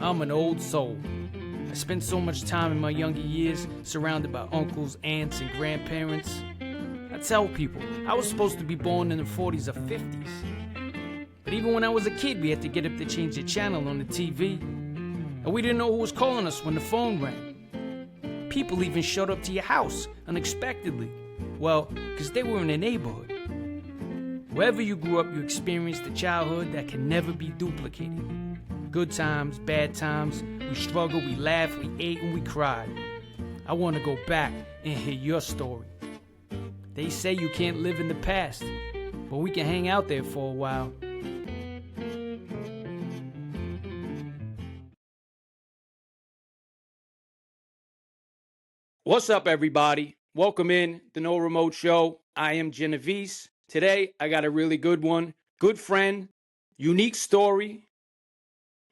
I'm an old soul. I spent so much time in my younger years surrounded by uncles, aunts, and grandparents. I tell people I was supposed to be born in the 40s or 50s. But even when I was a kid, we had to get up to change the channel on the TV. And we didn't know who was calling us when the phone rang. People even showed up to your house unexpectedly. Well, because they were in the neighborhood. Wherever you grew up, you experienced a childhood that can never be duplicated. Good times, bad times, we struggled, we laughed, we ate, and we cried. I want to go back and hear your story. They say you can't live in the past, but we can hang out there for a while. What's up, everybody? Welcome in the No Remote Show. I am Genovese. Today, I got a really good one. Good friend, unique story.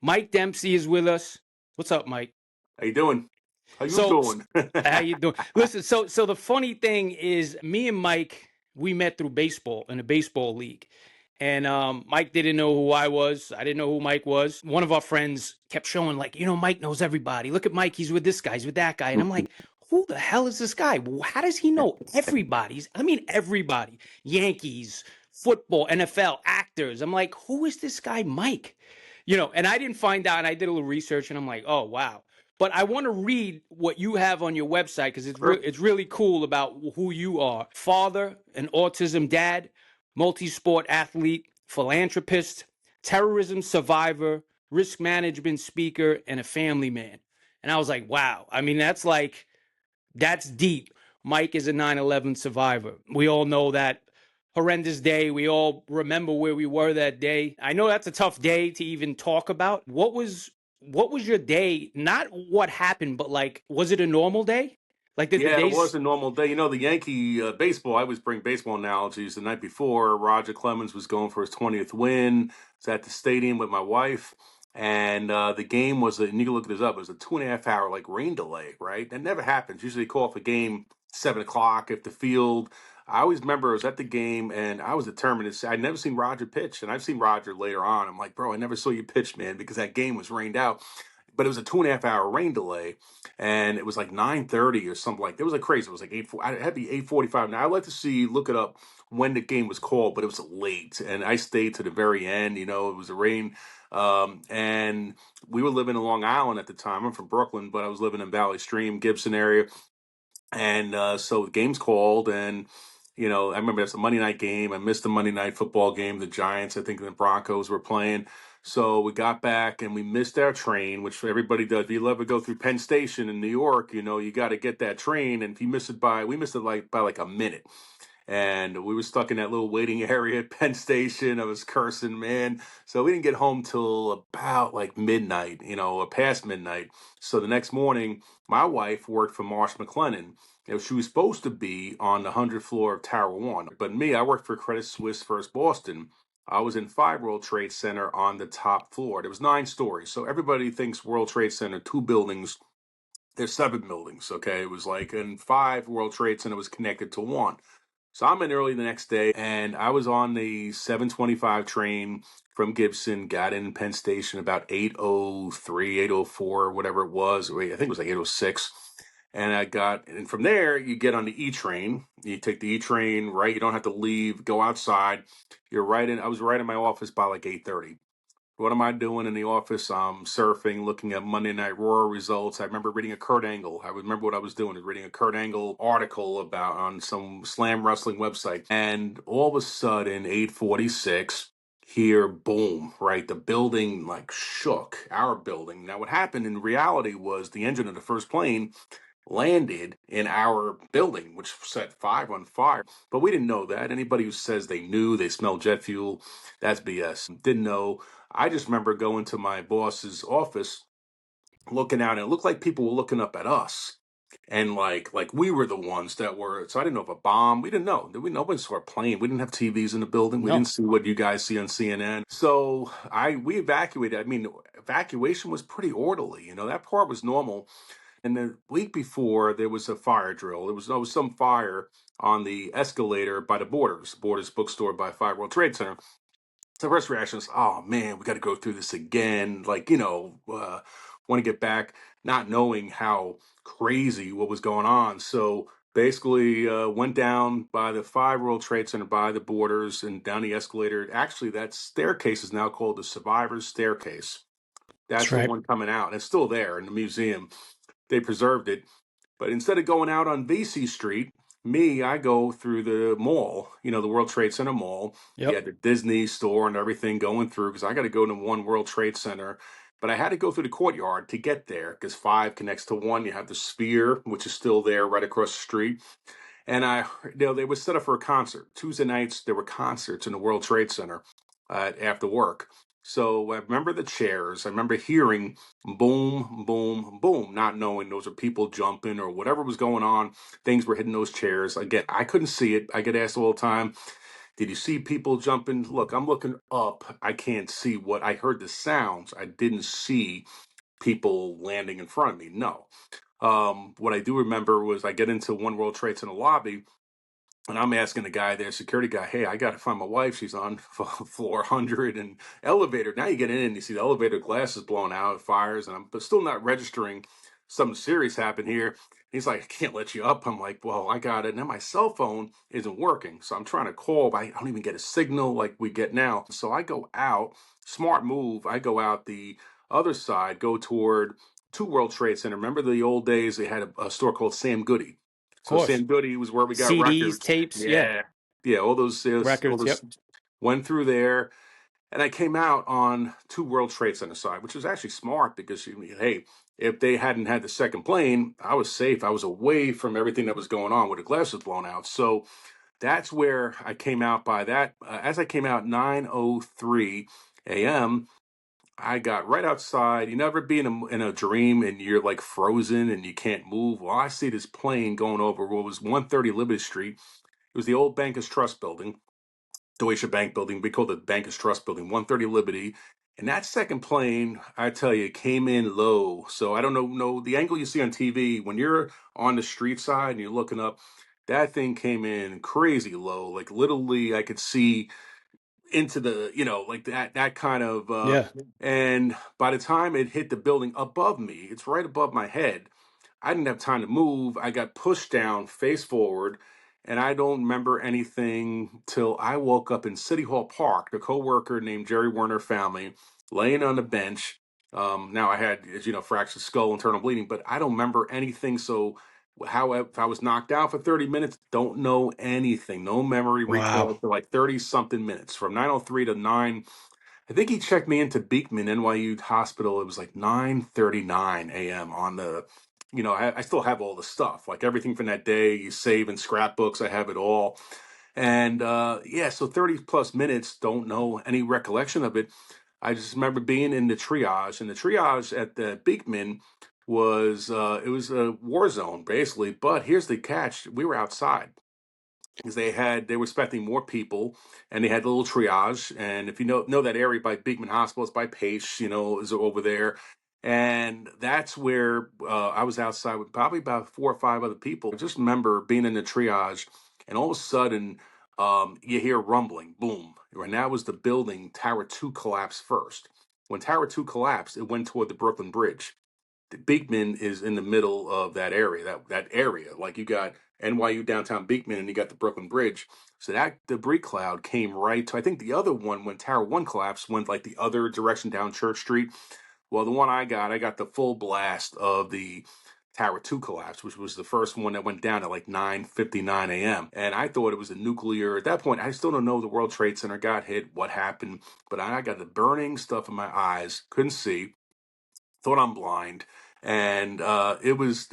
Mike Dempsey is with us. What's up, Mike? How you doing? How you doing? How you doing? Listen, so the funny thing is, me and Mike, we met through baseball in a baseball league. And Mike didn't know who I was. I didn't know who Mike was. One of our friends kept showing, like, Mike knows everybody. Look at Mike. He's with this guy. He's with that guy. And I'm like, who the hell is this guy? How does he know everybody? I mean, everybody. Yankees, football, NFL, actors. I'm like, who is this guy, Mike? And I didn't find out. And I did a little research, and I'm like, oh, wow. But I want to read what you have on your website because it's really cool about who you are. Father, an autism dad, multi-sport athlete, philanthropist, terrorism survivor, risk management speaker, and a family man. And I was like, wow. I mean, that's deep. Mike is a 9/11 survivor. We all know that horrendous day. We all remember where we were that day. I know that's a tough day to even talk about. What was your day? Not what happened, but like, was it a normal day? Like, did the Yeah, it days? was a normal day. The Yankee baseball, I always bring baseball analogies. The night before, Roger Clemens was going for his 20th win. I was at the stadium with my wife. And the game was, and you can look this up, it was a 2.5 hour rain delay, right? That never happens. Usually they call off a game 7 o'clock if the field. I always remember I was at the game and I was determined to say, I'd never seen Roger pitch. And I've seen Roger later on. I'm like, bro, I never saw you pitch, man, because that game was rained out. But it was a 2.5 hour rain delay, and it was like 9:30 or something like that. It was like crazy. It was like 8. It had to be 8:45. Now I'd like to look it up when the game was called, but it was late, and I stayed to the very end. It was a rain, and we were living in Long Island at the time. I'm from Brooklyn, but I was living in Valley Stream, Gibson area, and so the game's called, and I remember it's a Monday night game. I missed the Monday night football game. The Giants, I think the Broncos were playing. So we got back and we missed our train, which everybody does. If you ever go through Penn Station in New York, you got to get that train. And if you miss it we missed it by like a minute. And we were stuck in that little waiting area at Penn Station. I was cursing, man. So we didn't get home till about like midnight, or past midnight. So the next morning, my wife worked for Marsh McLennan. She was supposed to be on the 100th floor of Tower 1. But me, I worked for Credit Suisse First Boston. I was in 5 World Trade Center on the top floor. There was 9 stories. So everybody thinks World Trade Center, 2 buildings. There's 7 buildings, okay? It was like, and 5 World Trade Center was connected to 1. So I'm in early the next day, and I was on the 7:25 train from Gibson, got in Penn Station about 8:03, 8:04, whatever it was. I think it was like 8:06. And from there, you get on the E train. You take the E train, right? You don't have to leave, go outside. I was right in my office by like 8:30. What am I doing in the office? I'm surfing, looking at Monday Night Raw results. I remember reading a Kurt Angle. I remember what I was doing, reading a Kurt Angle article on some slam wrestling website. And all of a sudden, 8:46, here, boom, right? The building shook, our building. Now, what happened in reality was the engine of the first plane landed in our building, which set 5 on fire. But we didn't know that. Anybody who says they knew, they smelled jet fuel, that's BS. Didn't know. I just remember going to my boss's office, looking out, and it looked like people were looking up at us. And like we were the ones that were, so I didn't know if a bomb, we didn't know. Nobody saw a plane. We didn't have TVs in the building. We No. didn't see what you guys see on CNN. So we evacuated. I mean, evacuation was pretty orderly. That part was normal. And the week before, there was a fire drill. There was some fire on the escalator by the Borders bookstore by 5 World Trade Center. So the first reaction is, oh man, we got to go through this again. Like, want to get back, not knowing how crazy what was going on. So basically, went down by the Five World Trade Center, by the borders, and down the escalator. Actually, that staircase is now called the Survivor's Staircase. That's That's the right. one coming out. And it's still there in the museum. They preserved it. But instead of going out on VC Street, I go through the mall, the World Trade Center mall. You Yep. had the Disney store and everything going through because I got to go to one World Trade Center. But I had to go through the courtyard to get there because five connects to one. You have the Sphere, which is still there right across the street. And they were set up for a concert. Tuesday nights, there were concerts in the World Trade Center after work. So I remember the chairs. I remember hearing boom, boom, boom, not knowing those are people jumping or whatever was going on. Things were hitting those chairs. Again, I couldn't see it. I get asked all the time, did you see people jumping? Look, I'm looking up. I can't see what I heard the sounds. I didn't see people landing in front of me. No. What I do remember was I get into One World Trade Center lobby and I'm asking the guy there, security guy, hey, I got to find my wife. She's on floor 100 and elevator. Now you get in and you see the elevator glass is blown out, fires, and I'm but still not registering something serious happened here. He's like, I can't let you up. I'm like, well, I got it. And then my cell phone isn't working. So I'm trying to call, but I don't even get a signal like we get now. So I go out, smart move. I go out the other side, go toward Two World Trade Center. Remember the old days? They had a store called Sam Goody. Of So course. Sam Goody was where we got CDs, records. tapes. Yeah. Yeah. Yeah. All those Records. Yep. went through there. And I came out on Two World Trade Center side, which was actually smart because, hey, if they hadn't had the second plane, I was safe. I was away from everything that was going on with the glass was blown out. So that's where I came out by that. As I came out 9:03 a.m., I got right outside. You never be in a dream and you're like frozen and you can't move. Well, I see this plane going over what was 130 Liberty Street. It was the old Bankers Trust building, Deutsche Bank building. We called it Bankers Trust building, 130 Liberty. And that second plane, I tell you, came in low. So I don't know the angle you see on TV when you're on the street side and you're looking up. That thing came in crazy low. Like literally, I could see into the like that kind of Yeah. and by the time it hit the building above me, it's right above my head. I didn't have time to move. I got pushed down face forward, and I don't remember anything till I woke up in City Hall Park. The coworker named Jerry Werner found me laying on the bench. Now I had, as you know, fractured skull, internal bleeding, but I don't remember anything. So how if I was knocked out for 30 minutes, don't know anything. No memory Wow. recall for like 30 something minutes from 9:03 to 9. I think he checked me into Beekman NYU Hospital. It was like 9:39 a.m. on the, I still have all the stuff, like everything from that day. You save in scrapbooks. I have it all. And yeah, so 30 plus minutes, don't know any recollection of it. I just remember being in the triage, and the triage at the Beekman it was a war zone basically. But here's the catch: we were outside because they were expecting more people, and they had a little triage. And if you know that area by Beekman Hospital, it's by Pace, is over there. And that's where I was outside with probably about four or five other people. I just remember being in the triage, and all of a sudden, you hear rumbling, boom. And that was the building. Tower 2 collapsed first. When Tower 2 collapsed, it went toward the Brooklyn Bridge. Beekman is in the middle of that area. That area, like you got NYU downtown Beekman, and you got the Brooklyn Bridge. So that debris cloud came right to. I think the other one, when Tower 1 collapsed, went like the other direction down Church Street. Well, the one I got the full blast of the Tower 2 collapse, which was the first one that went down at like 9:59 a.m. And I thought it was a nuclear. At that point, I still don't know the World Trade Center got hit, what happened, but I got the burning stuff in my eyes, couldn't see, thought I'm blind. And it was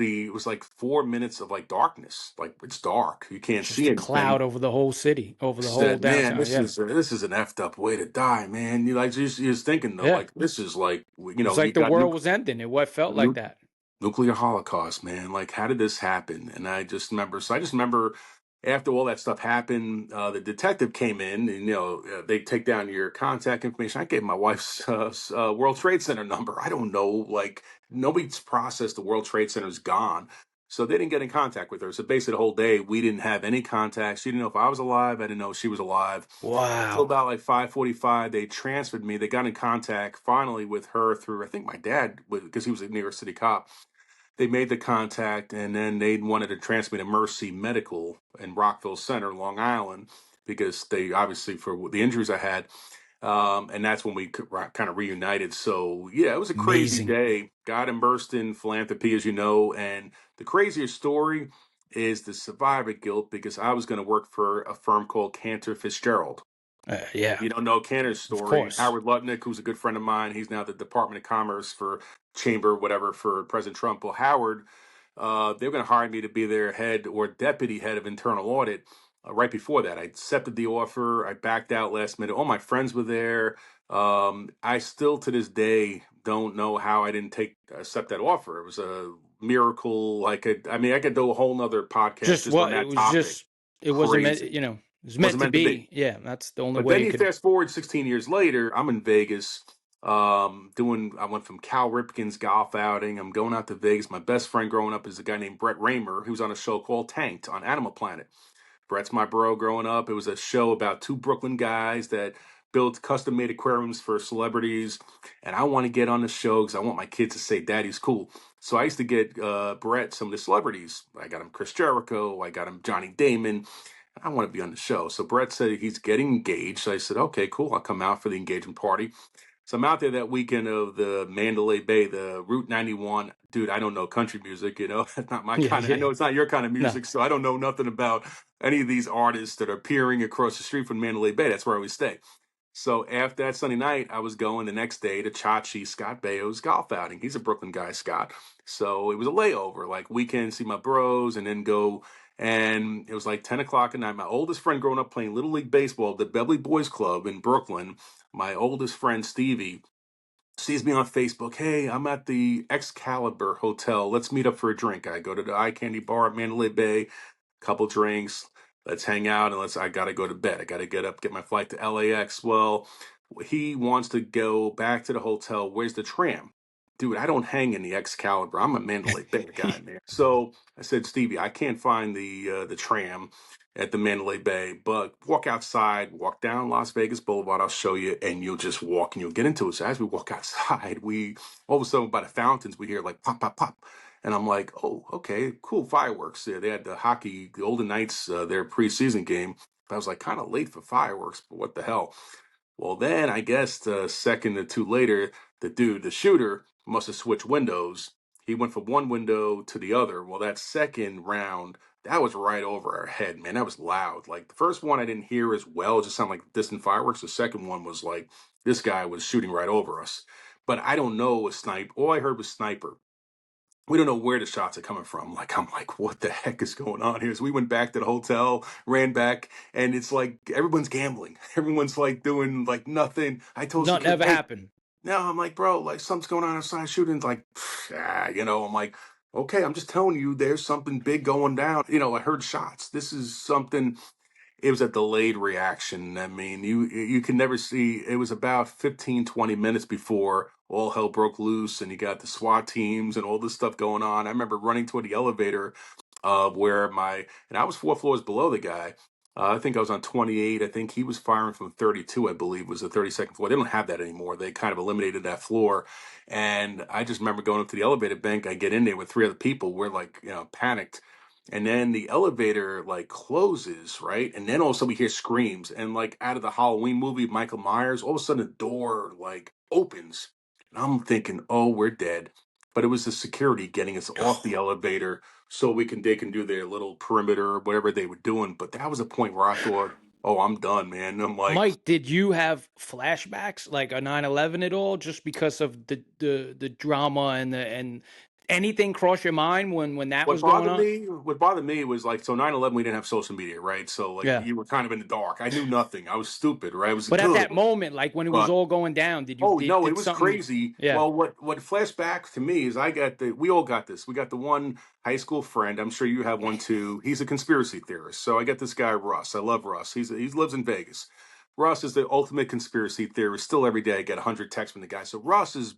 like 4 minutes of like darkness. Like it's dark. You can't Just see a anything. cloud over the whole city, over I the whole said, man, downtown. this Yeah. is an effed up way to die, man. You like just thinking though, Yeah. like this is like It was you like the got world was ending. It what felt like nu- that. nuclear holocaust, man. Like, how did this happen? And I just remember. So I just remember after all that stuff happened, the detective came in, and they take down your contact information. I gave my wife's World Trade Center number. I don't know, like nobody's processed the World Trade Center's gone. So they didn't get in contact with her. So basically the whole day we didn't have any contact. She didn't know if I was alive. I didn't know if she was alive. Until Wow. about like 5:45, they transferred me. They got in contact finally with her through, I think my dad, because he was a New York City cop. They made the contact, and then they wanted to transfer me to Mercy Medical in Rockville Center, Long Island, because they obviously, for the injuries I had, and that's when we kind of reunited. So yeah, it was a crazy Amazing. day. Got immersed in philanthropy, as you know, and the craziest story is the survivor guilt, because I was going to work for a firm called Cantor Fitzgerald. Yeah, You don't know Cantor's of story. course. Howard Lutnick, who's a good friend of mine, he's now the Department of Commerce for Chamber, whatever, for President Trump. Well, Howard, they were going to hire me to be their head or deputy head of internal audit. Right before that, I accepted the offer. I backed out last minute. All my friends were there. I still, to this day, don't know how I didn't accept that offer. It was a miracle. I could do a whole nother podcast Just just on what it that was topic. just it wasn't meant, Crazy. you know, it was meant Wasn't to meant to be. be. Yeah, that's the only But way then it you could. fast forward 16 years later, I'm in Vegas, I went from Cal Ripken's golf outing. I'm going out to Vegas. My best friend growing up is a guy named Brett Raymer, who's on a show called Tanked on Animal Planet. Brett's my bro growing up. It was a show about two Brooklyn guys that built custom made aquariums for celebrities. And I want to get on the show because I want my kids to say, Daddy's cool. So I used to get Brett some of the celebrities. I got him Chris Jericho. I got him Johnny Damon. I want to be on the show. So Brett said he's getting engaged. So I said, okay, cool. I'll come out for the engagement party. So I'm out there that weekend of the Mandalay Bay, the Route 91. Dude, I don't know country music, you know. That's not my Yeah, kind of, I yeah. know it's not your kind of No, music, so I don't know nothing about any of these artists that are appearing across the street from Mandalay Bay. That's where I always stay. So after that Sunday night, I was going the next day to Chachi, Scott Baio's golf outing. He's a Brooklyn guy, Scott. So it was a layover, like weekend, see my bros, and then go. And it was like 10 o'clock at night. My oldest friend growing up playing Little League Baseball at the Beverly Boys Club in Brooklyn, my oldest friend, Stevie, sees me on Facebook. Hey, I'm at the Excalibur Hotel. Let's meet up for a drink. I go to the Eye Candy Bar at Mandalay Bay, couple drinks. Let's hang out, and I got to go to bed. I got to get up, get my flight to LAX. Well, he wants to go back to the hotel. Where's the tram? Dude, I don't hang in the Excalibur. I'm a Mandalay Bay guy, man. So I said, Stevie, I can't find the tram at the Mandalay Bay, but walk outside, walk down Las Vegas Boulevard. I'll show you, and you'll just walk and you'll get into it. So as we walk outside, we all of a sudden by the fountains, we hear like pop, pop, pop. And I'm like, oh, okay, cool fireworks. Yeah, they had the hockey, the Golden Knights, their preseason game. I was like kind of late for fireworks, but what the hell? Well, then I guess the second or two later, the shooter, must have switched windows. He went from one window to the other. Well, that second round, that was right over our head, man. That was loud. Like the first one, I didn't hear as well. It just sounded like distant fireworks. The second one was like this guy was shooting right over us. But I don't know a snipe. All I heard was sniper. We don't know where the shots are coming from. Like, I'm like, what the heck is going on here? So we went back to the hotel, ran back, and it's like everyone's gambling. Everyone's like doing like nothing. I told nothing security, ever hey, happened. no, I'm like, bro, like something's going on outside shooting. Like, I'm like, okay, I'm just telling you, there's something big going down. I heard shots. This is something. It was a delayed reaction. I mean, you can never see. It was about 15, 20 minutes before all hell broke loose, and you got the SWAT teams and all this stuff going on. I remember running toward the elevator, and I was 4 floors below the guy. I think I was on 28. I think he was firing from 32. I believe was the 32nd floor. They don't have that anymore. They kind of eliminated that floor. And I just remember going up to the elevator bank. I get in there with three other people. We're like, panicked, and then the elevator like closes, right? And then all of a sudden we hear screams, and like out of the Halloween movie, Michael Myers, all of a sudden the door like opens, and I'm thinking, oh, we're dead. But it was the security getting us off the elevator so they can do their little perimeter, whatever they were doing. But that was a point where I thought, oh, I'm done, man. And I'm like, Mike, did you have flashbacks like a 9/11 at all, just because of the drama and anything cross your mind when that was going on? What bothered me was like, so 9/11, we didn't have social media, right? So like Yeah. you were kind of in the dark. I knew nothing. I was stupid, right? I was But at good, that moment, like when it was but all going down, oh no, it did was something? crazy. Yeah. Well, what flashed back to me is we all got this. We got the one high school friend. I'm sure you have one too. He's a conspiracy theorist. So I got this guy Russ. I love Russ. He lives in Vegas. Russ is the ultimate conspiracy theorist. Still every day I get 100 texts from the guy. So Russ is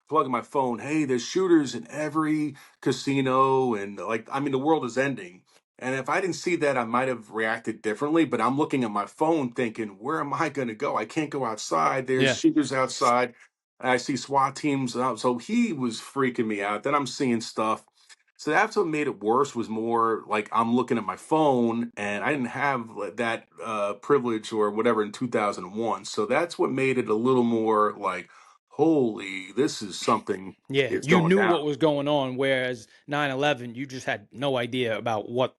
plug in my phone. Hey, there's shooters in every casino, and like, I mean, the world is ending. And if I didn't see that, I might have reacted differently. But I'm looking at my phone thinking, where am I going to go? I can't go outside. There's Yeah. shooters outside. I see SWAT teams out. So he was freaking me out. Then I'm seeing stuff. So that's what made it worse, was more like I'm looking at my phone, and I didn't have that privilege or whatever in 2001. So that's what made it a little more like, holy, this is something Yeah. is You going knew down. what was going on, whereas 9/11, you just had no idea about what,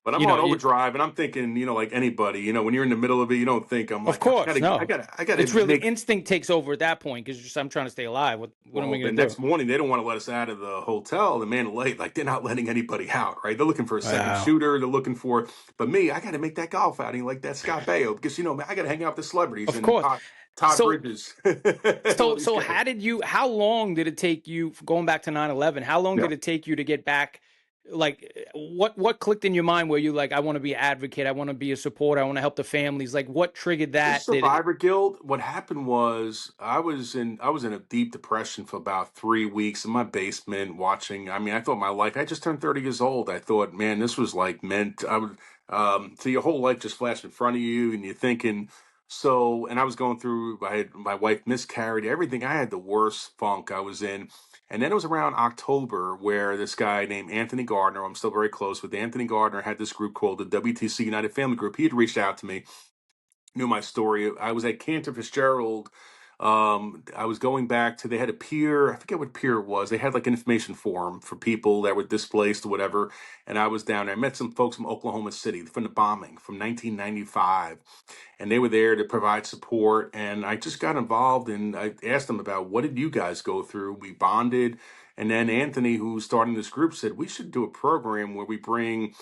But I'm you know, on it, overdrive, and I'm thinking, like anybody, when you're in the middle of it, you don't think. I'm of like, I course, gotta, I no. gotta, I gotta It's really make. instinct takes over at that point because just I'm trying to stay alive. What am I Well, the going to do? next morning, they don't want to let us out of the hotel in Mandalay. Like, they're not letting anybody out, right? They're looking for a second Wow. shooter. They're looking for, but me, I got to make that golf outing like that Scott Baio, because man, I got to hang out with the celebrities Of and course. Todd So Bridges, all So, these so guys. how long did it take you, going back to 9/11, how long Yeah. did it take you to get back? Like, what clicked in your mind where you like, I want to be an advocate, I want to be a supporter, I want to help the families? Like, what triggered Just that? Did it, survivor guilt. What happened was I was in a deep depression for about 3 weeks in my basement watching. I mean, I thought my life. I just turned 30 years old. I thought, man, this was like meant. I would. So your whole life just flashed in front of you, and you're thinking. So, and I was going through. I had my wife miscarried. Everything. I had the worst funk I was in. And then it was around October where this guy named Anthony Gardner, I'm still very close with Anthony Gardner, had this group called the WTC United Family Group. He had reached out to me, knew my story. I was at Cantor Fitzgerald. I was going back to, they had a pier. I forget what pier it was. They had like an information forum for people that were displaced or whatever. And I was down there. I met some folks from Oklahoma City from the bombing from 1995. And they were there to provide support. And I just got involved, and I asked them about, what did you guys go through? We bonded. And then Anthony, who's starting this group, said we should do a program where we bring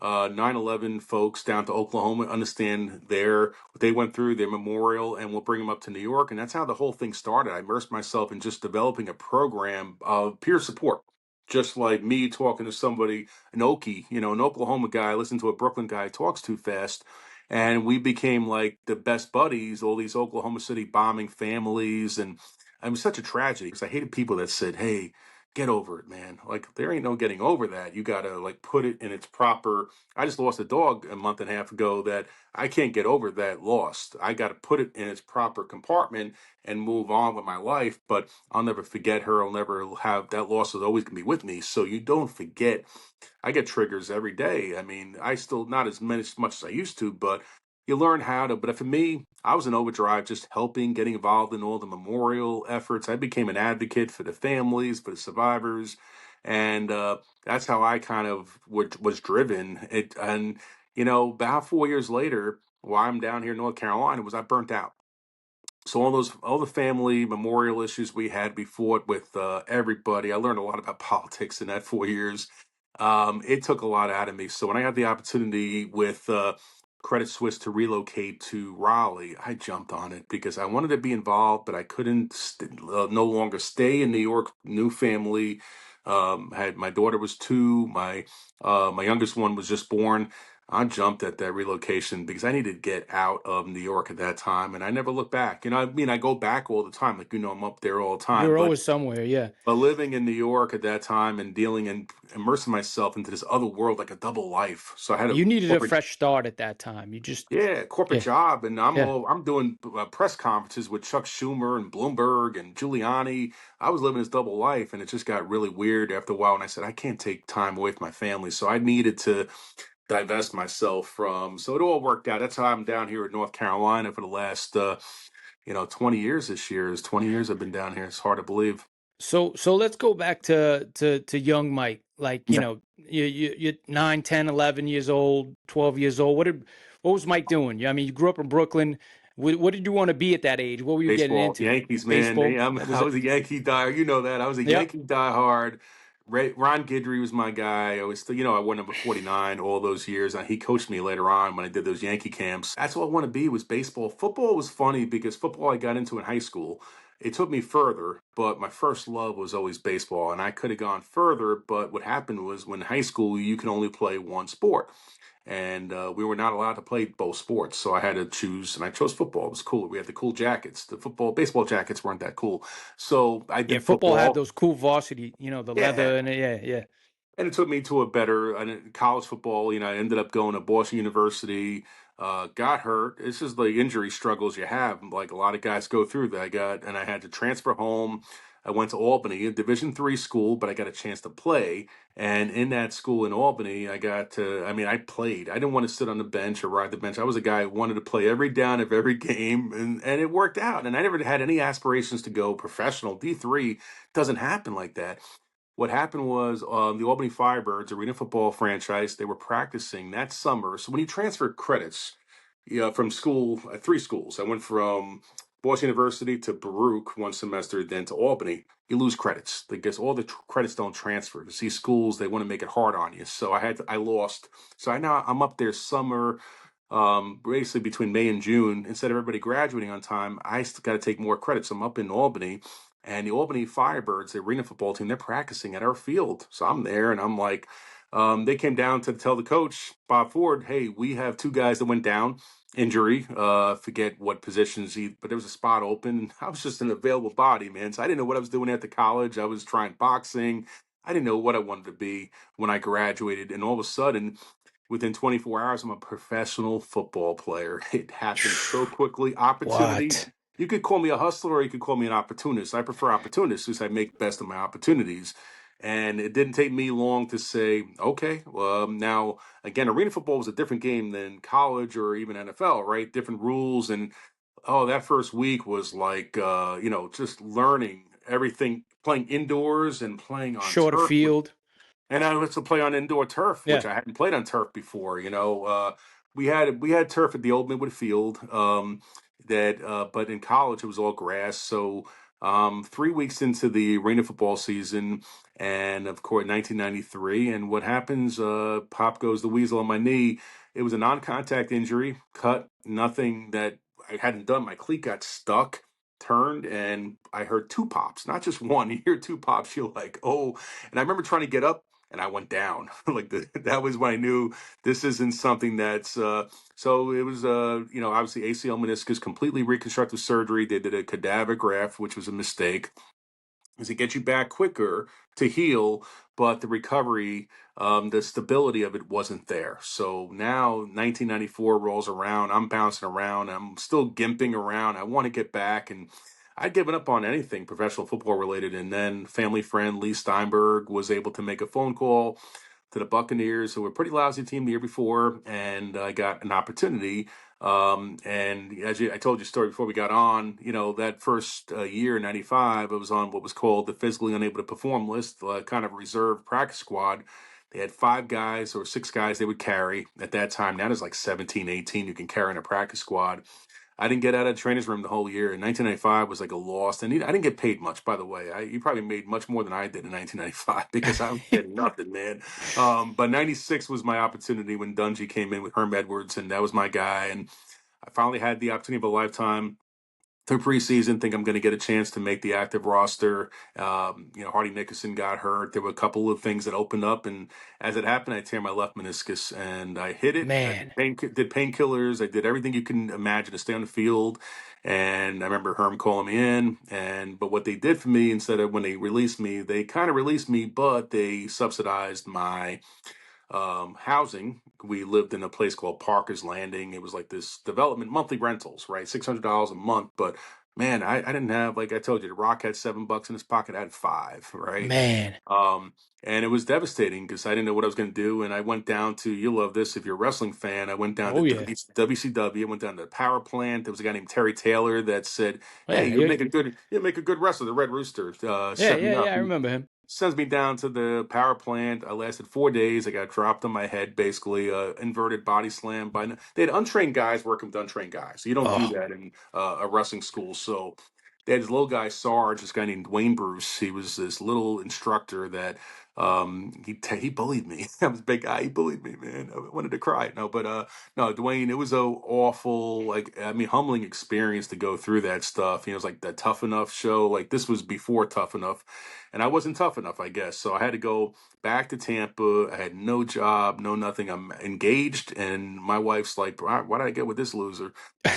9/11 folks down to Oklahoma, understand what they went through, their memorial, and we'll bring them up to New York. And that's how the whole thing started. I immersed myself in just developing a program of peer support, just like me talking to somebody, an Okie, an Oklahoma guy, listen to a Brooklyn guy who talks too fast. And we became like the best buddies, all these Oklahoma City bombing families. And it was such a tragedy because I hated people that said, hey, get over it, man. Like, there ain't no getting over that. You gotta like put it in its proper. I just lost a dog a month and a half ago that I can't get over that lost. I gotta put it in its proper compartment and move on with my life. But I'll never forget her. I'll never have that loss is always gonna be with me. So you don't forget. I get triggers every day. I mean, I still not as much as I used to, but you learn how to. But for me, I was in overdrive, just helping, getting involved in all the memorial efforts. I became an advocate for the families, for the survivors, and that's how I kind of was driven. About 4 years later, while I'm down here in North Carolina, was I burnt out. So all the family memorial issues we had, we fought with everybody. I learned a lot about politics in that 4 years. It took a lot out of me. So when I had the opportunity with Credit Suisse to relocate to Raleigh, I jumped on it because I wanted to be involved, but I couldn't no longer stay in New York. New family. Had my daughter was two. My youngest one was just born. I jumped at that relocation because I needed to get out of New York at that time, and I never looked back. I mean, I go back all the time, like I'm up there all the time. you're But always somewhere, yeah. living in New York at that time and dealing and immersing myself into this other world, like a double life. So I had a You needed a corporate, fresh start at that time. You just, yeah, corporate yeah, job, and yeah. I'm doing press conferences with Chuck Schumer and Bloomberg and Giuliani. I was living this double life, and it just got really weird after a while. And I said, I can't take time away from my family, so I needed to divest myself from. So it all worked out. That's how I'm down here in North Carolina for the last 20 years. This year is 20 years I've been down here. It's hard to believe. So let's go back to young Mike. Like, Yeah. you're 9, 10, 11 years old, 12 years old. What was Mike doing? I mean, you grew up in Brooklyn. What did you want to be at that age? What were you getting Baseball, into? Yankees, man. Baseball? That I was it. was a Yankee die. You know that I was a Yep. Yankee diehard. Ron Guidry was my guy. I was, I won number 49 all those years, and he coached me later on when I did those Yankee camps. That's what I want to be, was baseball. Football was funny because football I got into in high school. It took me further, but my first love was always baseball, and I could have gone further. But what happened was, when in high school you can only play one sport. and we were not allowed to play both sports. So I had to choose, and I chose football. It was cool. We had the cool jackets. The baseball jackets weren't that cool. So I Yeah, did football had football. those cool varsity, the Yeah, leather and yeah. and it took me to a better college football. I ended up going to Boston University. Got hurt. This is the injury struggles you have. Like a lot of guys go through that. I had to transfer home. I went to Albany, a Division III school, but I got a chance to play. And in that school in Albany, I got to. I mean, I played. I didn't want to sit on the bench or ride the bench. I was a guy who wanted to play every down of every game, and it worked out. And I never had any aspirations to go professional. D3 doesn't happen like that. What happened was the Albany Firebirds, arena football franchise, they were practicing that summer. So when you transfer credits from school, three schools, I went from Boston University to Baruch one semester, then to Albany. You lose credits. I guess all the credits don't transfer. To see schools, they want to make it hard on you. So I lost. So I'm up there summer, basically between May and June. Instead of everybody graduating on time, I still got to take more credits. I'm up in Albany, and the Albany Firebirds, the arena football team, they're practicing at our field. So I'm there, and I'm like, they came down to tell the coach, Bob Ford, hey, we have two guys that went down, injury, forget what positions, but there was a spot open. And I was just an available body, man. So I didn't know what I was doing at the college. I was trying boxing. I didn't know what I wanted to be when I graduated. And all of a sudden, within 24 hours, I'm a professional football player. It happened so quickly. Opportunity. What? You could call me a hustler or you could call me an opportunist. I prefer opportunists because I make best of my opportunities. And it didn't take me long to say, okay, well, now, again, arena football was a different game than college or even NFL, right? Different rules. And oh, that first week was like, just learning everything, playing indoors and playing on Shorter turf. field. And I was to play on indoor turf, which Yeah. I hadn't played on turf before. We had turf at the old Midwood Field. But in college it was all grass. So 3 weeks into the arena football season, and of course 1993, and what happens? Pop goes the weasel on my knee. It was a non-contact injury, cut, nothing that I hadn't done. My cleat got stuck, turned, and I heard two pops, not just one. You hear two pops, you're like, oh. And I remember trying to get up and I went down. That was when I knew this isn't something that's. So it was, obviously ACL meniscus, completely reconstructive surgery. They did a cadaver graft, which was a mistake. Is it get you back quicker to heal, but the recovery, the stability of it wasn't there. So now 1994 rolls around. I'm bouncing around. I'm still gimping around. I want to get back, and I'd given up on anything professional football related. And then family friend Lee Steinberg was able to make a phone call to the Buccaneers, who were a pretty lousy team the year before, and I got an opportunity. And I told you a story before we got on, that first year in '95, I was on what was called the physically unable to perform list, kind of reserve practice squad. They had 5 guys or 6 guys they would carry at that time. Now there's like 17, 18 you can carry in a practice squad. I didn't get out of the trainer's room the whole year. And 1995 was like a loss. And I didn't get paid much, by the way. You probably made much more than I did in 1995 because I was getting nothing, man. But 96 was my opportunity when Dungy came in with Herm Edwards, and that was my guy. And I finally had the opportunity of a lifetime through preseason. Think I'm going to get a chance to make the active roster. Hardy Nickerson got hurt. There were a couple of things that opened up, and as it happened, I tear my left meniscus, and I hit it. I Man. did painkillers. I did everything you can imagine to stay on the field. And I remember Herm calling me in, but what they did for me, instead of when they released me, they kind of released me, but they subsidized my housing. We lived in a place called Parker's Landing. It was like this development, monthly rentals, right? $600 a month. But man, I didn't have, like I told you, The Rock had $7 in his pocket. I had five, right? Man. Um, and it was devastating because I didn't know what I was going to do. And I went down to, you'll love this if you're a wrestling fan, I went down to Oh yeah. WCW. I went down to the Power Plant. There was a guy named Terry Taylor that said, hey, Yeah. you'll make a good wrestler. The Red Rooster Yeah, set me yeah, up. yeah. I remember him. Sends me down to the power plant. I lasted 4 days. I got dropped on my head, basically, inverted body slam. They had untrained guys working with untrained guys. So you don't do Oh, that in a wrestling school. So they had this little guy, Sarge, this guy named Dwayne Bruce. He was this little instructor that He bullied me. I was a big guy. He bullied me, man. I wanted to cry. No, but no, Dwayne, it was a awful, like, I mean, humbling experience to go through that stuff. You know, it was like that Tough Enough show. Like, this was before Tough Enough, and I wasn't tough enough, I guess. So I had to go back to Tampa. I had no job, no nothing. I'm engaged, and my wife's like, why did I get with this loser?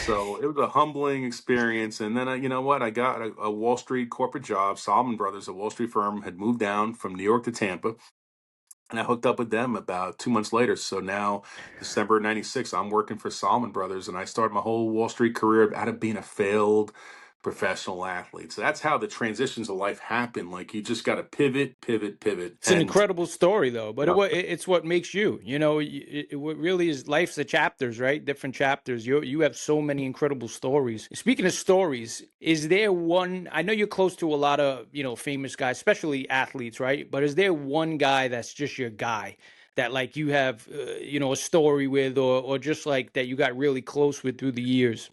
So it was a humbling experience. And then, you know what? I got a Wall Street corporate job. Salomon Brothers, a Wall Street firm, had moved down from New York to Tampa. And I hooked up with them about 2 months later. So now, December '96, I'm working for Salomon Brothers. And I started my whole Wall Street career out of being a failed professional athlete. So that's how the transitions of life happen. Like, you just got to pivot, pivot, pivot. It's an And incredible story, though, but uh, it's what makes you. You know, what really is life's the chapters, right? Different chapters. You have so many incredible stories. Speaking of stories, is there one? I know you're close to a lot of famous guys, especially athletes, right? But is there one guy that's just your guy that like you have a story with, or just like that you got really close with through the years?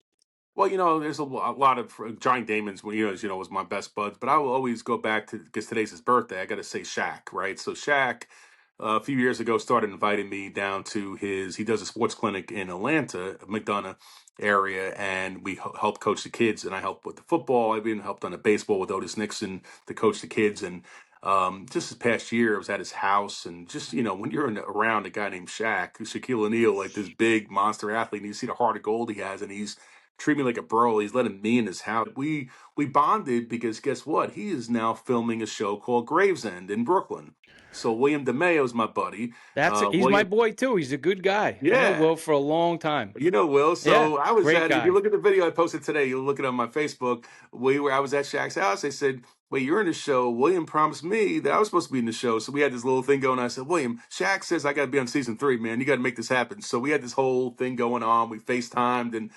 Well, there's a lot of Johnny Damon's, as you know, was my best buds. But I will always go back to, because today's his birthday. I got to say Shaq, right? So Shaq, a few years ago, started inviting me down to his. He does a sports clinic in Atlanta, McDonough area, and we help coach the kids. And I help with the football. I've even helped on the baseball with Otis Nixon to coach the kids. And just this past year, I was at his house, and just when you're around a guy named Shaquille O'Neal, like this big monster athlete, and you see the heart of gold he has, and he's treat me like a bro. He's letting me in his house. We bonded because guess what? He is now filming a show called Gravesend in Brooklyn. So William DeMeo is my buddy. He's my William, boy too. He's a good guy. I know yeah, Will for a long time. Will. Yeah, So I was great at. If you guy. look at the video I posted today, you'll look it on my Facebook. I was at Shaq's house. They said, "Wait, you're in the show." William promised me that I was supposed to be in the show, so we had this little thing going. I said, "William, Shaq says I got to be on season 3, man. You got to make this happen." So we had this whole thing going on. We FaceTimed, and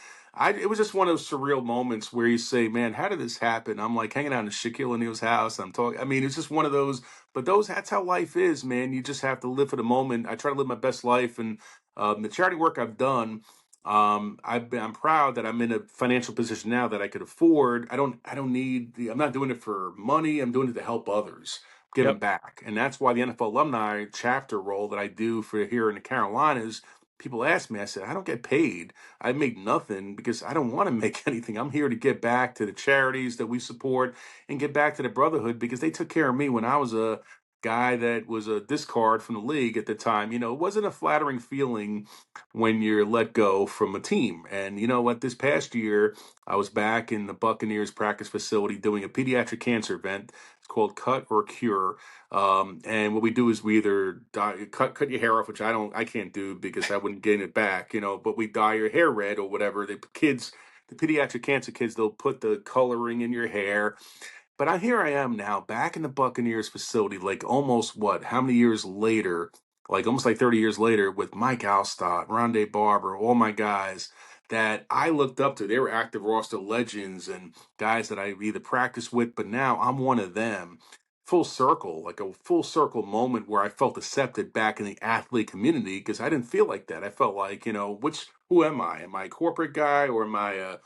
it was just one of those surreal moments where you say, "Man, how did this happen?" I'm like hanging out in Shaquille O'Neal's house. I'm talking. I mean, it's just one of those. But that's how life is, man. You just have to live for the moment. I try to live my best life, and the charity work I've done. I'm proud that I'm in a financial position now that I could afford. I don't need I'm not doing it for money. I'm doing it to help others, giving Yep. back. And that's why the NFL alumni chapter role that I do for here in the Carolinas, people ask me, I said, I don't get paid. I make nothing because I don't want to make anything. I'm here to get back to the charities that we support and get back to the brotherhood because they took care of me when I was a guy that was a discard from the league at the time. It wasn't a flattering feeling when you're let go from a team. And you know what? This past year, I was back in the Buccaneers practice facility doing a pediatric cancer event. It's called Cut or Cure. And what we do is we either cut your hair off, which I can't do because I wouldn't gain it back, but we dye your hair red or whatever. The pediatric cancer kids, they'll put the coloring in your hair. But here I am now back in the Buccaneers facility, like almost how many years later, like almost like 30 years later with Mike Alstott, Rondé Barber, all my guys that I looked up to. They were active roster legends and guys that I either practiced with, but now I'm one of them. Full circle, like a full circle moment where I felt accepted back in the athlete community because I didn't feel like that. I felt like, who am I? Am I a corporate guy or am I a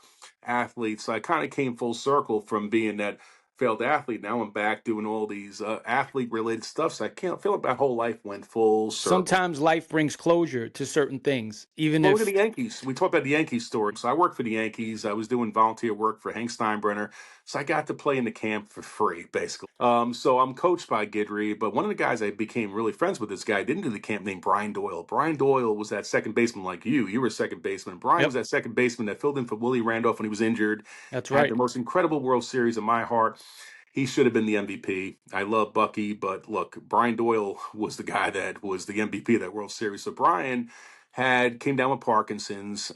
athlete? So I kind of came full circle from being that failed athlete. Now I'm back doing all these athlete related stuff. So I can't feel like my whole life went full circle. Sometimes life brings closure to certain things, even Well, look at if the Yankees. We talked about the Yankees story. So I worked for the Yankees. I was doing volunteer work for Hank Steinbrenner. So I got to play in the camp for free, basically. So I'm coached by Guidry, but one of the guys I became really friends with, this guy didn't do the camp named Brian Doyle. Brian Doyle was that second baseman like you. You were a second baseman. Brian was yep, that second baseman that filled in for Willie Randolph when he was injured, that's had the right. most incredible World Series in my heart. He should have been the MVP. I love Bucky, but look, Brian Doyle was the guy that was the MVP of that World Series. So Brian had came down with Parkinson's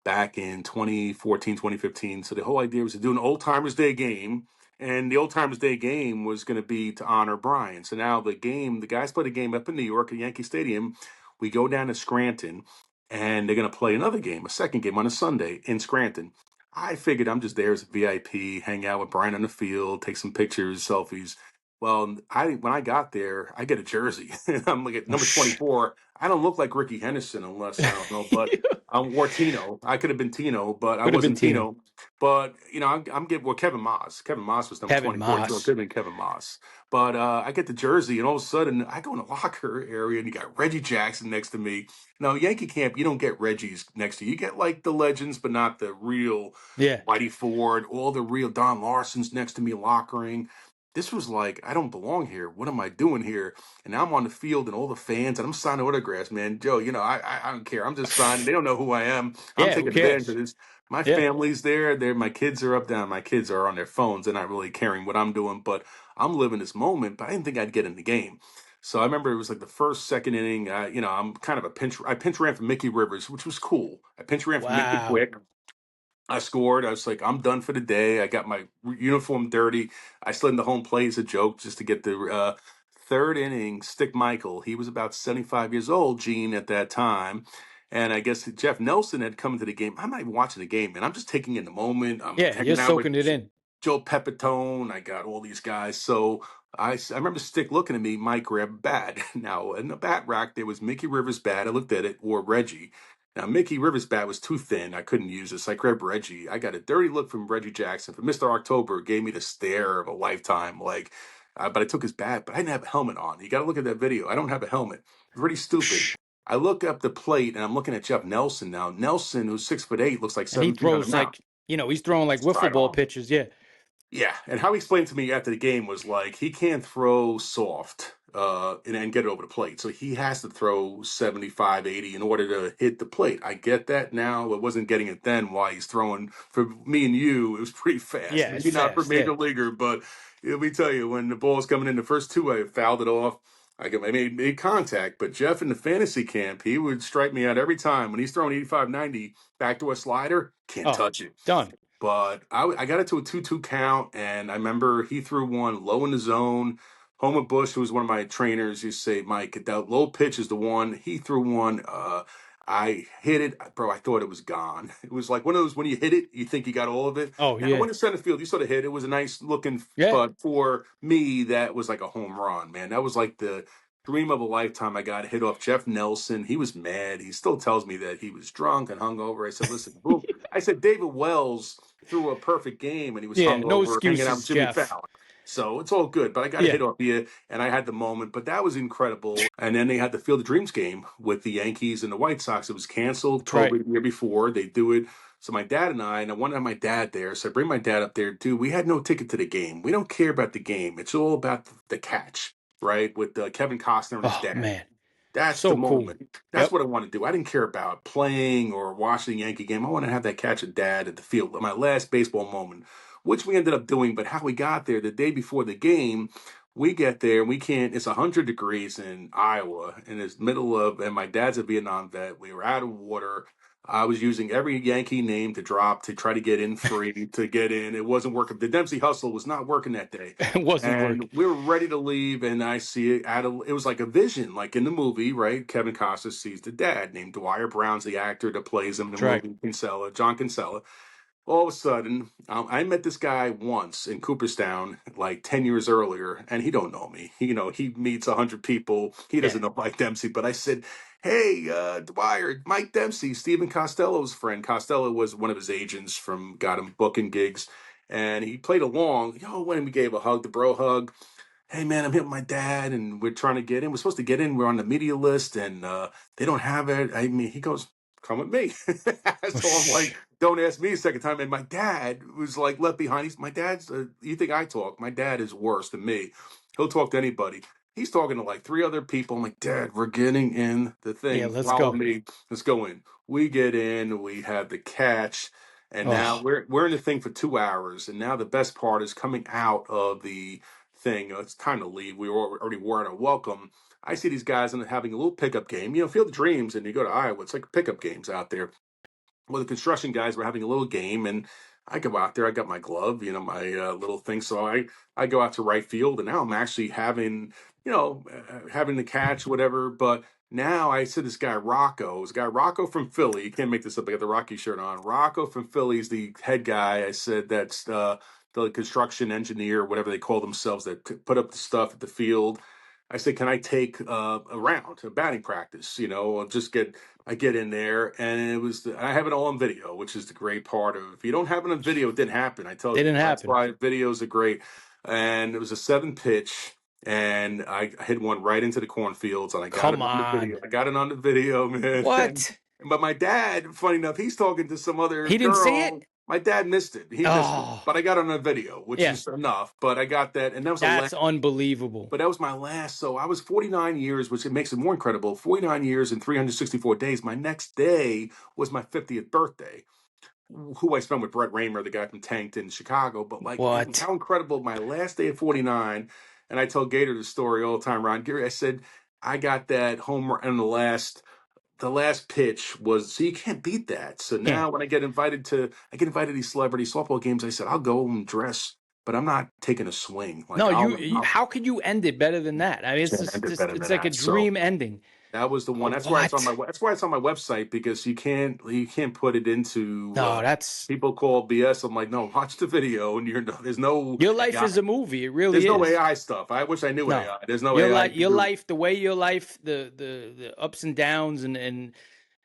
back in 2014, 2015. So the whole idea was to do an Old Timers Day game. And the Old Timers Day game was going to be to honor Brian. So now the guys played a game up in New York at Yankee Stadium. We go down to Scranton and they're going to play another game, a second game on a Sunday in Scranton. I figured I'm just there as a VIP, hang out with Brian on the field, take some pictures, selfies. Well, when I got there, I get a jersey. I'm like at number 24. I don't look like Ricky Henderson unless I don't know, but or Tino. I could have been Tino, but I Could have been wasn't Tino. Tino. But I'm getting Kevin Moss. Kevin Moss was number Kevin 24, so it Moss. could have been Kevin Moss. But I get the jersey, and all of a sudden I go in the locker area, and you got Reggie Jackson next to me. Now Yankee camp, you don't get Reggie's next to you. You get like the legends, but not the real Yeah. Whitey Ford. All the real Don Larson's next to me lockering. This was like, I don't belong here. What am I doing here? And now I'm on the field and all the fans and I'm signing autographs, man. Joe, I don't care. I'm just signing. They don't know who I am. I'm Yeah, who taking advantage of cares? this. My Yeah. family's there. My kids are up down. My kids are on their phones. They're not really caring what I'm doing, but I'm living this moment. But I didn't think I'd get in the game. So I remember it was like the first, second inning. I'm kind of I pinch ran for Mickey Rivers, which was cool. I pinch ran for Mickey Wow. quick. I scored. I was like, I'm done for the day. I got my uniform dirty. I slid into home plate as a joke just to get the third inning. Stick Michael. He was about 75 years old, Gene, at that time. And I guess Jeff Nelson had come into the game. I'm not even watching the game, man. I'm just taking in the moment. I'm Yeah, you're hanging out with soaking it in. Joe Pepitone. I got all these guys. So I remember Stick looking at me, Mike, grab a bat. Now, in the bat rack, there was Mickey Rivers' bat. I looked at it, or Reggie. Now, Mickey Rivers' bat was too thin. I couldn't use it. So I grabbed Reggie. I got a dirty look from Reggie Jackson. From Mr. October, gave me the stare of a lifetime. But I took his bat, but I didn't have a helmet on. You got to look at that video. I don't have a helmet. Pretty stupid. I look up the plate and I'm looking at Jeff Nelson now. Nelson, who's 6'8", looks like And he 7 feet on the throws mound. like, he's throwing like wiffle ball Sidearm. pitches. Yeah. Yeah, and how he explained to me after the game was like he can't throw soft and get it over the plate. So he has to throw 75, 80 in order to hit the plate. I get that now. It wasn't getting it then while he's throwing. For me and you, it was pretty fast. Yeah, it's Maybe not for fast. Yeah. major leaguer, but let me tell you, when the ball's coming in the first two, I fouled it off. I made contact, but Jeff in the fantasy camp, he would strike me out every time. When he's throwing 85, 90, backdoor slider, can't Oh, touch it. done. But I got it to a 2-2 count, and I remember he threw one low in the zone. Homer Bush, who was one of my trainers, used to say, Mike, that low pitch is the one. He threw one. I hit it, bro. I thought it was gone. It was like one of those when you hit it, you think you got all of it. Oh, Now, yeah. when the center field, you sort of hit. It was a nice looking, Yeah. but for me, that was like a home run, man. That was like the dream of a lifetime. I got hit off Jeff Nelson. He was mad. He still tells me that he was drunk and hungover. I said, listen, boom. I said, David Wells threw a perfect game and he was Yeah. No hungover hanging out with excuses, Jimmy Jeff. Fallon. So it's all good, but I got a Yeah. hit off you, and I had the moment. But that was incredible. And then they had the Field of Dreams game with the Yankees and the White Sox. It was canceled That's right. COVID the year before. They do it. So my dad and I wanted to have my dad there. So I bring my dad up there. Dude, we had no ticket to the game. We don't care about the game. It's all about the catch, right? With Kevin Costner and his Oh, dad. man. That's the So cool. moment. That's Yep. what I want to do. I didn't care about playing or watching the Yankee game. I want to have that catch of dad at the field, my last baseball moment, which we ended up doing. But how we got there the day before the game, we get there and we can't. It's 100 degrees in Iowa, and it's middle of. And my dad's a Vietnam vet. We were out of water. I was using every Yankee name to drop to try to get in free to get in. It wasn't working. The Dempsey hustle was not working that day. It wasn't And working. we were ready to leave, and I see it it was like a vision, like in the movie, right? Kevin Costner sees the dad named Dwyer Brown's the actor that plays him in the That's right. movie, Kinsella, John Kinsella. All of a sudden, I met this guy once in Cooperstown, like 10 years earlier, and he don't know me. He meets 100 people. He Yeah. doesn't know Mike Dempsey, but I said, hey, Dwyer, Mike Dempsey, Stephen Costello's friend. Costello was one of his agents got him booking gigs, and he played along. When we gave a hug, the bro hug. Hey man, I'm here with my dad, and we're trying to get in. We're supposed to get in. We're on the media list, and they don't have it. I mean, he goes, "Come with me." Oh, So I'm like, "Don't ask me a second time." And my dad was like left behind. My dad's. You think I talk? My dad is worse than me. He'll talk to anybody. He's talking to like three other people. I'm like, Dad, we're getting in the yeah. thing. Let's Follow go. me. Let's go in. We get in. We have the catch. And now Oh, we're in the thing for 2 hours. And now the best part is coming out of the thing. It's time to leave. We were already wore our welcome. I see these guys and having a little pickup game. Field of Dreams, and you go to Iowa, it's like pickup games out there. Well, the construction guys were having a little game, and I go out there. I got my glove, my little thing. So I go out to right field, and now I'm actually having the catch, whatever. But now I see this guy Rocco from Philly. You can't make this up. I got the Rocky shirt on. Rocco from Philly is the head guy. I said that's the construction engineer, whatever they call themselves, that put up the stuff at the field. I said, can I take a round, a batting practice? I'll I get in there, and I have it all on video, which is the great part of, if you don't have it on video, it didn't happen. I tell Didn't you, that's happen. why videos are great. And it was a 7 pitch, and I hit one right into the cornfields, and I got it Come on the on. video. I got it on the video, man. What? But my dad, funny enough, he's talking to some other He didn't see girl. it? My dad missed it. He missed it, Oh, but I got it on a video, which yeah. is enough. But I got that, and that was a That's unbelievable. but that was my last. So I was 49 years, which it makes it more incredible. 49 years and 364 days. My next day was my 50th birthday, who I spent with Brett Raymer, the guy from Tanked in Chicago. But like, What? how incredible, my last day at 49. And I tell Gator the story all the time, Ron Gary. I said, I got that home run in the last pitch was, so you can't beat that. So Can't. now when I get invited to these celebrity softball games, I said, I'll go and dress, but I'm not taking a swing. Like No, I'll how could you end it better than that? I mean, it's end it just better it's than like a that. So dream ending. that was the one. What? That's why it's on my website, because you can't put it into No, that's people call BS. I'm like, no, watch the video, and your life is a movie. It really there's no is. AI stuff. I wish I knew No, AI. There's no AI you can your do. life, the way your life, the ups and downs, and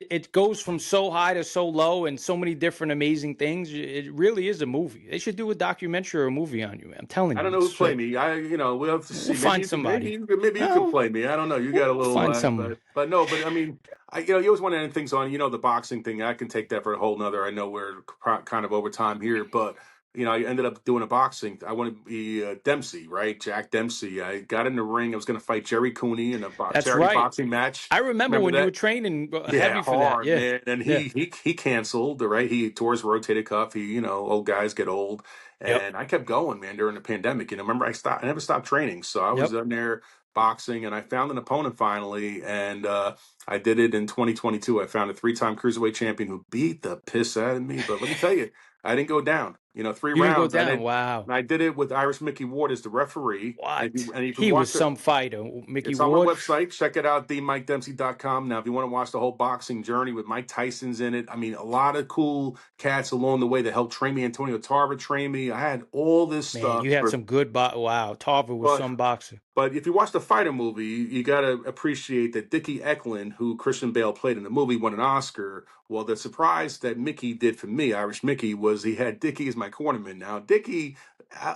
it goes from so high to so low, and so many different amazing things. It really is a movie. They should do a documentary or a movie on you, man. I'm telling I you, don't know who play me. We'll have to see. we'll find somebody. Maybe you can Oh, play me. I don't know. You got a we'll little, find someone. but no. But I mean, you always want to end things on, the boxing thing. I can take that for a whole nother. I know we're kind of over time here, but I ended up doing a boxing. I want to be Dempsey, right? Jack Dempsey. I got in the ring. I was going to fight Jerry Cooney in a That's charity right. boxing match. I remember Remember when you were that? training Yeah, heavy for that. hard, Yeah, man. And yeah, he canceled, right? He tore his rotator cuff. Old guys get old. yep, And I kept going, man, during the pandemic. Remember, I never stopped training. So I was yep. in there boxing, and I found an opponent finally. And I did it in 2022. I found a 3-time cruiserweight champion who beat the piss out of me. But let me tell you, I didn't go down. 3 rounds. I Down. did. Wow. And I did it with Irish Mickey Ward as the referee. What? And if you He was watch it, some fighter. Mickey it's on my Ward. website. Check it out, themikedempsey.com. Now, if you want to watch the whole boxing journey with Mike Tyson's in it, I mean, a lot of cool cats along the way that helped train me. Antonio Tarver trained me. I had all this Man, stuff. you had some good wow. Tarver was But some boxer. but if you watch the fighter movie, you got to appreciate that Dickie Eklund, who Christian Bale played in the movie, won an Oscar. Well, the surprise that Mickey did for me, Irish Mickey, was he had Dickie as my cornerman. Now, Dickie,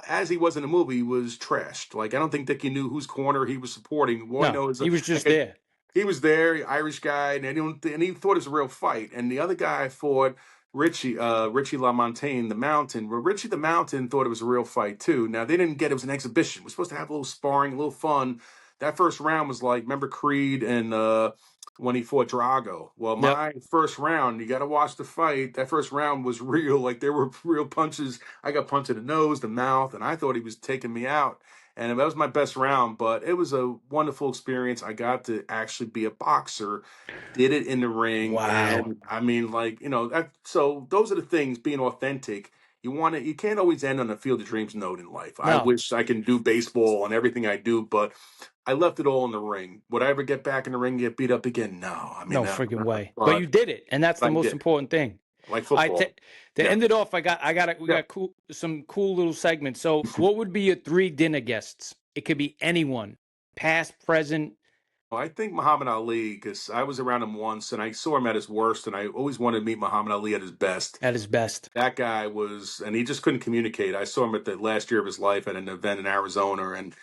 as he was in the movie, was trashed. Like, I don't think Dickie knew whose corner he was supporting. All I No, know is he was like just there. he was there, Irish guy, and he thought it was a real fight. And the other guy fought Richie LaMontagne, the Mountain. Well, Richie the Mountain thought it was a real fight too. Now they didn't get it was an exhibition. We're supposed to have a little sparring, a little fun. That first round was like, remember Creed and when he fought Drago. Well, Yep. my first round, you got to watch the fight. That first round was real. Like there were real punches. I got punched in the nose, the mouth, and I thought he was taking me out. And that was my best round, but it was a wonderful experience. I got to actually be a boxer, did it in the ring, Wow. and I mean, like so those are the things. Being authentic, you can't always end on a field of dreams note in life. I No, wish I can do baseball and everything I do, but I left it all in the ring. Would I ever get back in the ring and get beat up again? No, I mean, no friggin' way. But but you did it, and that's the I most did important thing. like All right, football. to Yeah, end it off, we yeah. got some cool little segments. So, what would be your 3 dinner guests? It could be anyone, past, present, Well, I think Muhammad Ali, because I was around him once and I saw him at his worst, and I always wanted to meet Muhammad Ali at his best. at his best. That guy was, and he just couldn't communicate. I saw him at the last year of his life at an event in Arizona, and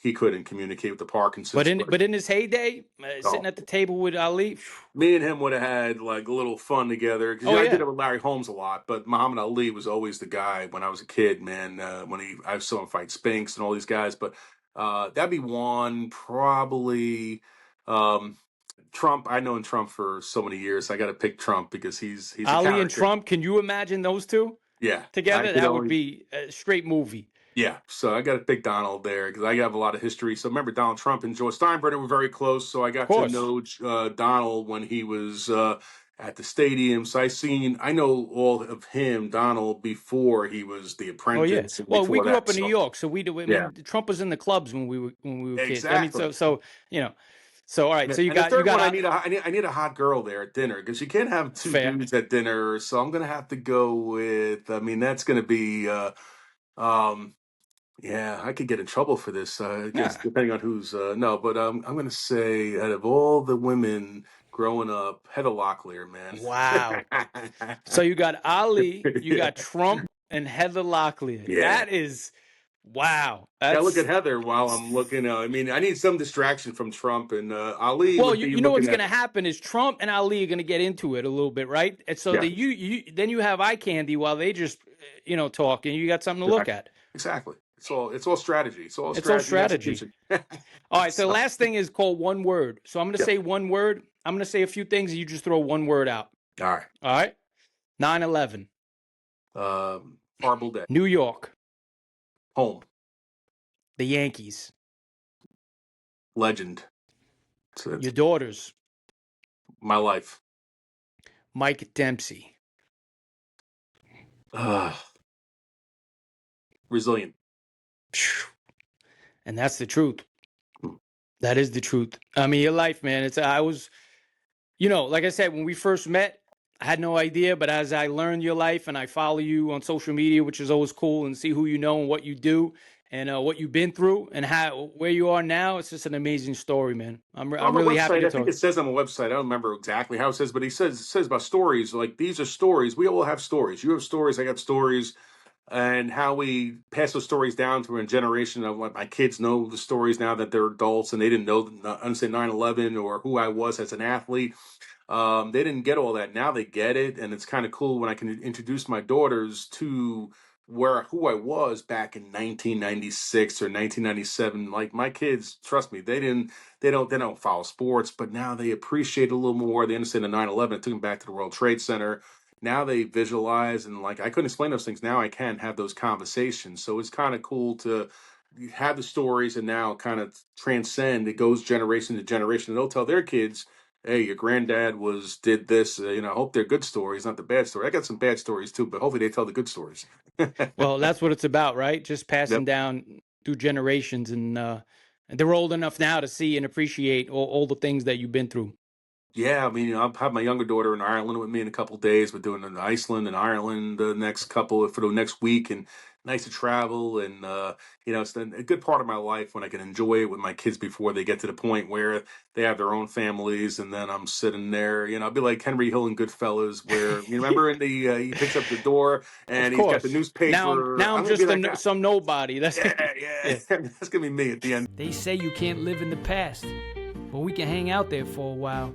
he couldn't communicate with the Parkinson's. But in his heyday, sitting Oh, at the table with Ali. me and him would have had like a little fun together, because Oh I did yeah, it with Larry Holmes a lot, but Muhammad Ali was always the guy when I was a kid, man. I saw him fight Spinks and all these guys, but that'd be one probably. Um, Trump. I known Trump for so many years. I got to pick Trump because he's a Ali and character. Trump. Can you imagine those two Yeah, I together? could That would only. be a straight movie. Yeah, so I got to pick Donald there because I have a lot of history. So remember, Donald Trump and George Steinbrenner were very close. So I Of got to course. know Donald when he was at the stadium. So I know all of him, Donald, before he was The Oh yeah. Apprentice and Well, we before grew that. up in New So York, so we do. I yeah, mean, Trump was in the clubs when we were kids. I mean, exactly. you know. So all right. So And the you third got one, I need a hot girl there at dinner because you can't have two fair. dudes at dinner. So I'm gonna have to go with. I mean, that's gonna be. Um, Yeah, I could get in trouble for this. I Nah. guess depending on who's no, but I'm gonna say out of all the women growing up, Heather Locklear, man. Wow. So you got Ali, you Yeah, got Trump, and Heather Locklear. yeah. That is wow. Yeah, look at That's Heather while I'm looking. I mean, I need some distraction from Trump, and Ali well, would be you know what's looking going at. to happen is Trump and Ali are going to get into it a little bit, right? And so Yeah, the you then you have eye candy while they just talk, and you got something to look exactly. at. Exactly. It's all strategy. It's all It's all strategy and strategy. execution. All right. So the So, last thing is called one word. So I'm going to yeah. say one word. I'm going to say a few things, and you just throw one word out. All right. All right. 9/11, Horrible day. New York, Home. the Yankees, Legend. So it's your daughters, my life. Mike Dempsey. Uh, Resilient. And that's the truth. That is the truth. I mean, your life, man. I was, like I said, when we first met, I had no idea. But as I learned your life and I follow you on social media, which is always cool, and see who you know and what you do and what you've been through and where you are now, it's just an amazing story, man. On I'm my really happy website, to I think talk. it says on my website, I don't remember exactly how it says, but it says about stories. Like these are stories. We all have stories. You have stories. I got stories. And how we pass those stories down through a generation of like my kids know the stories now that they're adults and they didn't know, understand 9/11 or who I was as an athlete. They didn't get all that. Now they get it, and it's kind of cool when I can introduce my daughters to who I was back in 1996 or 1997. Like my kids, trust me, they don't follow sports, but now they appreciate it a little more. They understand the 9/11. It took them back to the World Trade Center. Now they visualize and like I couldn't explain those things. Now I can have those conversations. So it's kind of cool to have the stories and now kind of transcend. It goes generation to generation. And they'll tell their kids, hey, your granddad did this. I hope they're good stories, not the bad story. I got some bad stories too, but hopefully they tell the good stories. Well, that's what it's about, right? Just passing Yep. down through generations, and they're old enough now to see and appreciate all the things that you've been through. Yeah, I mean, I'll have my younger daughter in Ireland with me in a couple of days. We're doing an Iceland and Ireland for the next week, and nice to travel. And it's a good part of my life when I can enjoy it with my kids before they get to the point where they have their own families, and then I'm sitting there. I'll be like Henry Hill in Goodfellas, where you remember in the he picks up the door Of and he's got the course. Now, newspaper. now I'm I'm gonna be just like that. some nobody. That's Yeah, yeah, yeah. that's gonna be me at the end. They say you can't live in the past, but we can hang out there for a while.